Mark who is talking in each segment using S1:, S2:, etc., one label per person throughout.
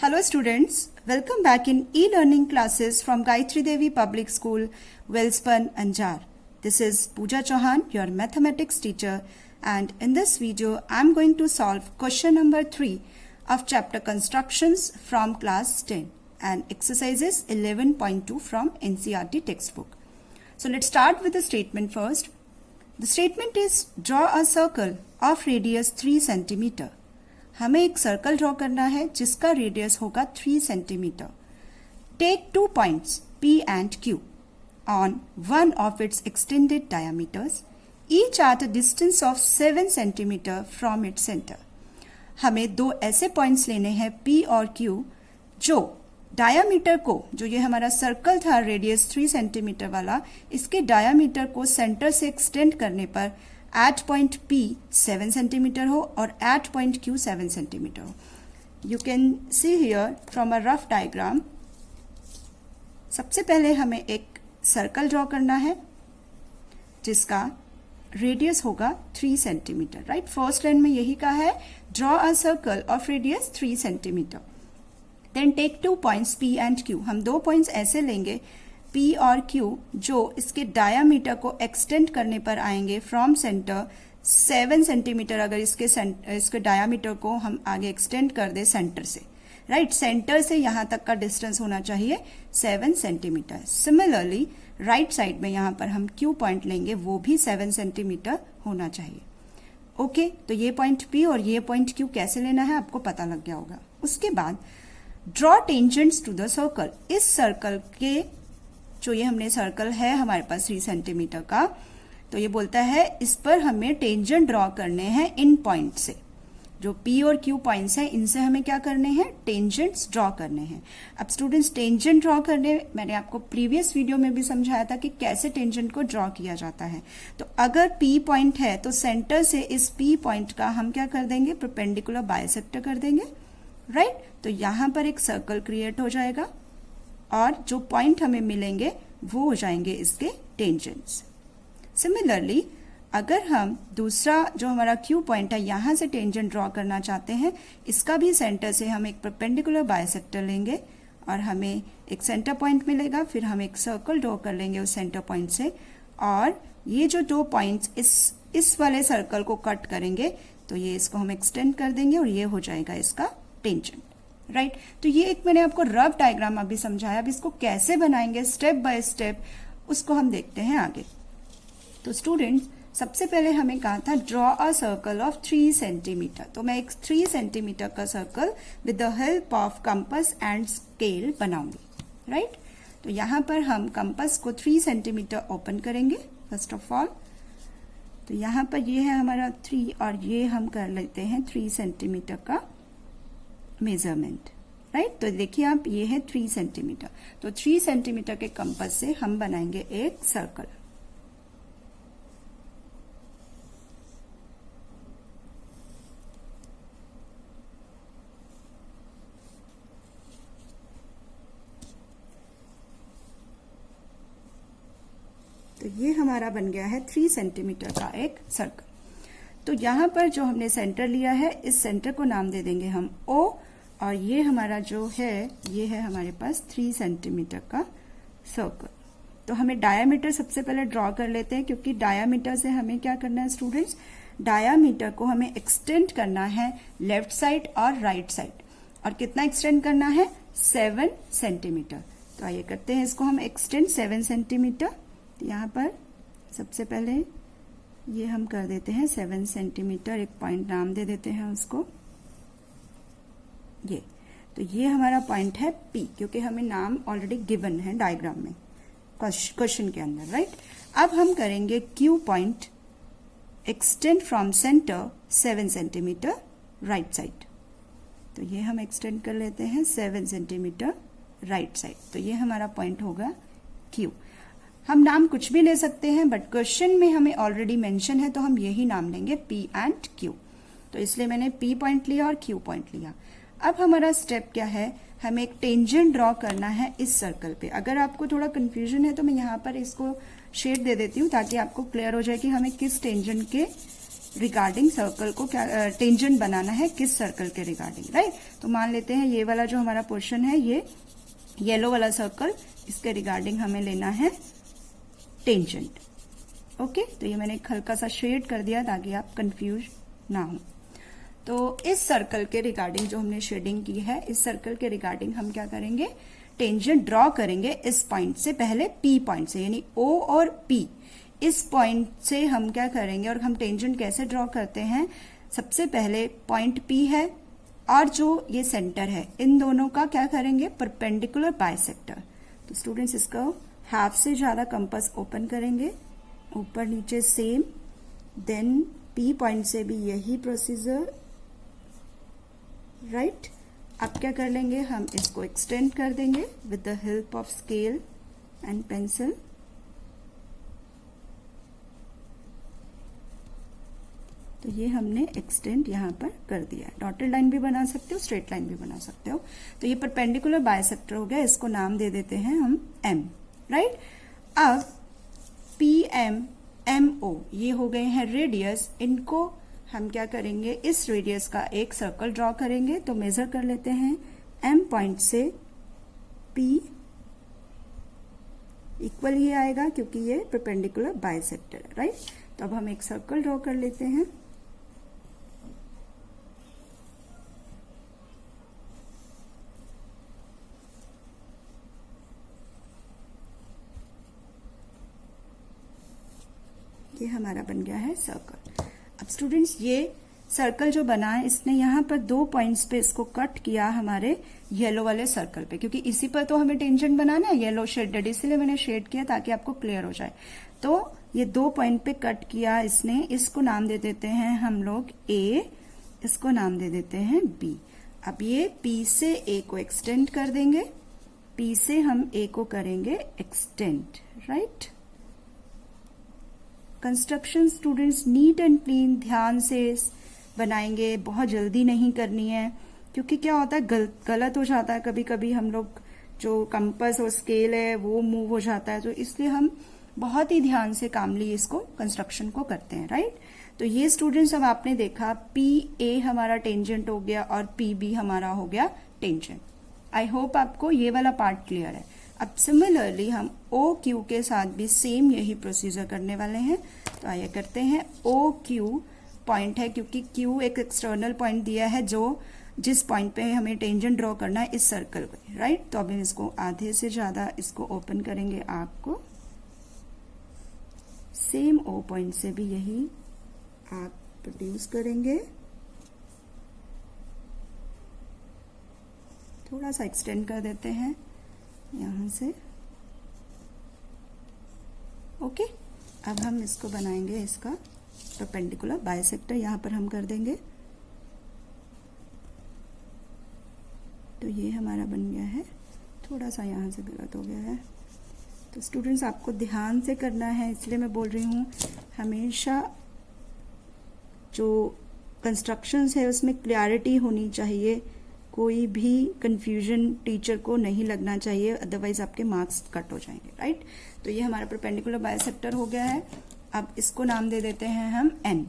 S1: Hello students, welcome back in e-learning classes from Gayatri Devi Public School, Welspun, Anjar. This is Pooja Chauhan, your mathematics teacher, and in this video I am going to solve question number 3 of chapter constructions from class 10 and exercises 11.2 from NCERT textbook. So let's start with the statement first. The statement is draw a circle of radius 3 centimeter. हमें एक circle draw करना है जिसका radius होगा 3 centimetre. Take 2 points P and Q on one of its extended diameters, each at a distance of 7 centimeter from its center. हमें दो ऐसे points लेने हैं P और Q जो डायामीटर को, जो ये हमारा सर्कल था रेडियस 3 सेंटीमीटर वाला, इसके डायामीटर को सेंटर से एक्सटेंड करने पर एट पॉइंट P 7 सेंटीमीटर हो और एट पॉइंट Q 7 सेंटीमीटर हो. You can see here from a rough diagram. सबसे पहले हमें एक सर्कल ड्रॉ करना है जिसका रेडियस होगा 3 सेंटीमीटर. राइट, फर्स्ट लाइन में यही कहा है draw a circle of radius 3 centimetre. Then take 2 points P and Q. हम दो पॉइंट्स ऐसे लेंगे P और Q जो इसके डायामीटर को एक्सटेंड करने पर आएंगे फ्रॉम सेंटर 7 सेंटीमीटर. अगर इसके डायामीटर को हम आगे एक्सटेंड कर दे सेंटर से, राइट, सेंटर से यहां तक का डिस्टेंस होना चाहिए 7 सेंटीमीटर. सिमिलरली राइट साइड में यहां पर हम Q पॉइंट लेंगे, वो भी 7 सेंटीमीटर होना चाहिए. ओके, तो ये पॉइंट P और ये पॉइंट Q कैसे लेना है आपको पता लग गया होगा. उसके बाद draw tangents to the circle. इस सर्कल के, जो ये हमने सर्कल है हमारे पास 3 सेंटीमीटर का, तो ये बोलता है इस पर हमें टेंजेंट ड्रॉ करने हैं इन पॉइंट से. जो P और Q पॉइंट्स हैं इनसे हमें क्या करने हैं, टेंजेंट्स ड्रॉ करने हैं. अब स्टूडेंट्स टेंजेंट ड्रॉ करने, मैंने आपको प्रीवियस वीडियो में भी समझाया था कि कैसे टेंजेंट को ड्रॉ किया जाता है. तो अगर P पॉइंट है तो सेंटर से इस P पॉइंट का हम क्या कर देंगे, परपेंडिकुलर बाइसेक्टर कर देंगे. राइट, तो यहां पर एक सर्कल क्रिएट हो जाएगा और जो पॉइंट हमें मिलेंगे वो हो जाएंगे इसके टेंजेंट्स. सिमिलरली अगर हम दूसरा जो हमारा Q पॉइंट है यहां से टेंजेंट ड्रॉ करना चाहते हैं, इसका भी सेंटर से हम एक परपेंडिकुलर बाइसेक्टर लेंगे और हमें एक सेंटर पॉइंट मिलेगा. फिर हम एक सर्कल ड्रॉ कर लेंगे उस सेंटर पॉइंट से और ये जो दो पॉइंट्स इस वाले सर्कल को कट करेंगे तो ये इसको हम एक्सटेंड कर देंगे और ये हो जाएगा इसका टेंजेंट. राइट, तो ये एक मैंने आपको रफ डायग्राम अभी समझाया. अब इसको कैसे बनाएंगे स्टेप बाय स्टेप उसको हम देखते हैं आगे. तो स्टूडेंट्स सबसे पहले हमें कहा था draw a circle of 3 centimetre. तो मैं एक 3 सेंटीमीटर का circle with the help of compass and scale बनाऊंगी. राइट, तो यहां पर हम कंपास को 3 सेंटीमीटर ओपन करेंगे फर्स्ट ऑफ ऑल. तो यहां पर ये है हमारा 3 और ये हम कर लेते हैं 3 सेंटीमीटर का मेजरमेंट. राइट, तो देखिए आप, ये है 3 सेंटीमीटर. तो 3 सेंटीमीटर के कंपास से हम बनाएंगे एक सर्कल. तो ये हमारा बन गया है 3 सेंटीमीटर का एक सर्कल. तो यहां पर जो हमने सेंटर लिया है, इस सेंटर को नाम दे देंगे हम O और ये हमारा जो है ये है हमारे पास 3 सेंटीमीटर का सर्कल. तो हमें डायामीटर सबसे पहले ड्रॉ कर लेते हैं क्योंकि डायामीटर से हमें क्या करना है स्टूडेंट्स, डायामीटर को हमें एक्सटेंड करना है लेफ्ट साइड और राइट साइड. और कितना एक्सटेंड करना है, 7 सेंटीमीटर. तो आइए करते हैं इसको हम एक्सटेंड 7 सेंटीमीटर. यहाँ पर सबसे पहले ये हम कर देते हैं 7 सेंटीमीटर. एक पॉइंट नाम दे देते हैं उसको ये. तो ये हमारा पॉइंट है P क्योंकि हमें नाम ऑलरेडी गिवन है डायग्राम में क्वेश्चन के अंदर. राइट, अब हम करेंगे Q point extend from centre 7 centimetre right side. तो ये हम एक्सटेंड कर लेते हैं 7 सेंटीमीटर राइट साइड. तो ये हमारा पॉइंट होगा Q. हम नाम कुछ भी ले सकते हैं बट क्वेश्चन में हमें ऑलरेडी मेंशन है तो हम यही नाम लेंगे P एंड Q. तो इसलिए मैंने P पॉइंट लिया और Q पॉइंट लिया. अब हमारा स्टेप क्या है, हमें एक टेंजेंट ड्रॉ करना है इस सर्कल पे. अगर आपको थोड़ा कंफ्यूजन है तो मैं यहाँ पर इसको शेड दे देती हूँ ताकि आपको क्लियर हो जाए कि हमें किस टेंजेंट के रिगार्डिंग सर्कल को क्या टेंजेंट बनाना है, किस सर्कल के रिगार्डिंग, राइट। तो मान लेते हैं ये वाला जो हमारा पोर्शन है, ये येलो वाला सर्कल, इसके रिगार्डिंग हमें लेना है टेंजेंट। ओके, तो ये मैंने एक हल्का सा शेड कर दिया ताकि आप कंफ्यूज ना हो। तो इस सर्कल के रिगार्डिंग जो हमने शेडिंग की है, इस सर्कल के रिगार्डिंग हम क्या करेंगे, टेंजेंट ड्रॉ करेंगे इस पॉइंट से, पहले पी पॉइंट से, यानी ओ और पी, इस पॉइंट से हम क्या करेंगे। और हम टेंजेंट कैसे ड्रॉ करते हैं, सबसे पहले पॉइंट पी है और जो ये सेंटर है, इन दोनों का क्या करेंगे, परपेंडिकुलर बाइसेक्टर। तो स्टूडेंट्स इसको हाफ से ज्यादा कंपास ओपन करेंगे, ऊपर नीचे सेम, देन पी पॉइंट से भी यही प्रोसीजर, राइट। अब क्या कर लेंगे, हम इसको एक्सटेंड कर देंगे with the help of scale and pencil. तो ये हमने एक्सटेंड यहाँ पर कर दिया। डॉटेड लाइन भी बना सकते हो, स्ट्रेट लाइन भी बना सकते हो। तो ये परपेंडिकुलर बाइसेक्टर हो गया, इसको नाम दे देते हैं हम एम, राइट। अब पी एम एम ओ ये हो गए हैं रेडियस, इनको हम क्या करेंगे, इस रेडियस का एक सर्कल ड्रॉ करेंगे। तो मेजर कर लेते हैं, एम पॉइंट से पी इक्वल ही आएगा क्योंकि ये परपेंडिकुलर बाइसेक्टर है, राइट। तो अब हम एक सर्कल ड्रॉ कर लेते हैं। ये हमारा बन गया है सर्कल। अब स्टूडेंट्स ये सर्कल जो बना है, इसने यहाँ पर 2 पॉइंट्स पे इसको कट किया हमारे येलो वाले सर्कल पे, क्योंकि इसी पर तो हमें टेंजेंट बनाना है, येलो शेडेड, इसलिए मैंने शेड किया ताकि आपको क्लियर हो जाए। तो ये 2 पॉइंट पे कट किया इसने, इसको नाम दे देते हैं हम लोग ए, इसको नाम दे देते हैं बी। अब ये पी से ए को एक्सटेंड कर देंगे, पी से हम ए को करेंगे extend, right. Construction students neat and clean ध्यान से बनाएंगे, बहुत जल्दी नहीं करनी है, क्योंकि क्या होता है गलत हो जाता है कभी कभी, हम लोग जो कंपास और स्केल है वो मूव हो जाता है। तो इसलिए हम बहुत ही ध्यान से कामली इसको कंस्ट्रक्शन को करते हैं, राइट। तो ये स्टूडेंट्स अब आपने देखा पी ए हमारा टेंजेंट हो गया और पी बी हमारा हो गया टेंजेंट। आई होप आपको ये वाला पार्ट क्लियर है। अब सिमिलरली हम ओ क्यू के साथ भी सेम यही प्रोसीजर करने वाले हैं। तो आइए करते हैं। ओ क्यू पॉइंट है, क्योंकि क्यू एक एक्सटर्नल पॉइंट दिया है जो जिस पॉइंट पे हमें टेंजेंट ड्रॉ करना है इस सर्कल पे, राइट। तो अब हम इसको आधे से ज्यादा इसको ओपन करेंगे, आपको सेम ओ पॉइंट से भी यही आप प्रोड्यूस करेंगे। थोड़ा सा एक्सटेंड कर देते हैं यहां से, ओके। अब हम इसको बनाएंगे, इसका परपेंडिकुलर बाइसेक्टर यहां पर हम कर देंगे। तो ये हमारा बन गया है, थोड़ा सा यहां से गलत हो गया है। तो स्टूडेंट्स आपको ध्यान से करना है, इसलिए मैं बोल रही हूँ हमेशा जो कंस्ट्रक्शंस है उसमें क्लैरिटी होनी चाहिए, कोई भी कंफ्यूजन टीचर को नहीं लगना चाहिए, अदरवाइज आपके मार्क्स कट हो जाएंगे, राइट। तो ये हमारा परपेंडिकुलर बाइसेक्टर हो गया है। अब इसको नाम दे देते हैं हम एन।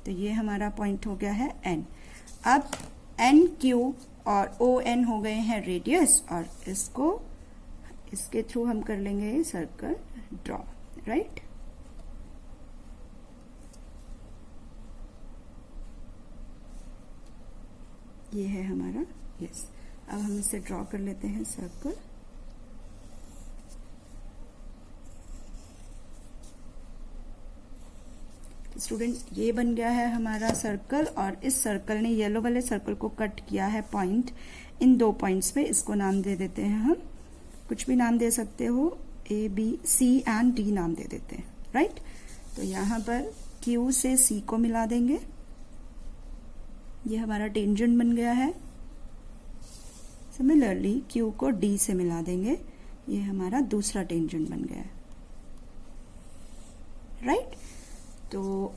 S1: तो ये हमारा पॉइंट हो गया है एन। अब एन क्यू और ओ एन हो गए हैं रेडियस, और इसके थ्रू हम कर लेंगे सर्कल ड्रॉ, राइट। ये है हमारा, यस। अब हम इसे ड्रॉ कर लेते हैं सर्कल। स्टूडेंट्स ये बन गया है हमारा सर्कल, और इस सर्कल ने येलो वाले सर्कल को कट किया है पॉइंट, इन 2 पॉइंट्स पे। इसको नाम दे देते हैं हम, कुछ भी नाम दे सकते हो, A B C and D नाम दे देते हैं, राइट। तो यहाँ पर क्यू से सी को मिला देंगे, ये हमारा टेंजेंट बन गया है। सिमिलरली क्यू को डी से मिला देंगे, ये हमारा दूसरा टेंजेंट बन गया है, राइट। तो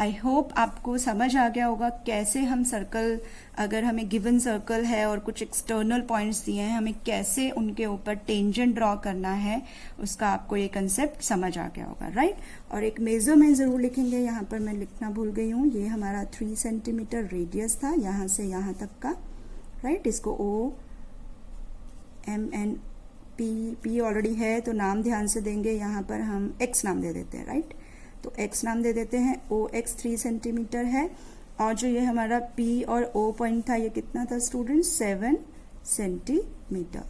S1: आई होप आपको समझ आ गया होगा कैसे हम सर्कल, अगर हमें गिवन सर्कल है और कुछ एक्सटर्नल पॉइंट्स दिए हैं, हमें कैसे उनके ऊपर टेंजेंट ड्रॉ करना है, उसका आपको ये कंसेप्ट समझ आ गया होगा, राइट। और एक मेजरमेंट जरूर लिखेंगे, यहाँ पर मैं लिखना भूल गई हूँ, ये हमारा 3 सेंटीमीटर रेडियस था यहाँ से यहाँ तक का, राइट। इसको O M N P already है तो नाम ध्यान से देंगे, यहाँ पर हम X नाम दे देते हैं, राइट। तो X नाम दे देते हैं, OX 3 सेंटीमीटर है, और जो ये हमारा P और O पॉइंट था ये कितना था स्टूडेंट, 7 सेंटीमीटर।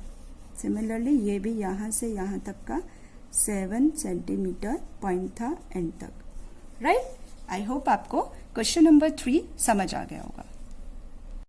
S1: सिमिलरली ये भी यहाँ से यहाँ तक का 7 सेंटीमीटर पॉइंट था एंड तक, राइट। आई होप आपको क्वेश्चन नंबर 3 समझ आ गया होगा।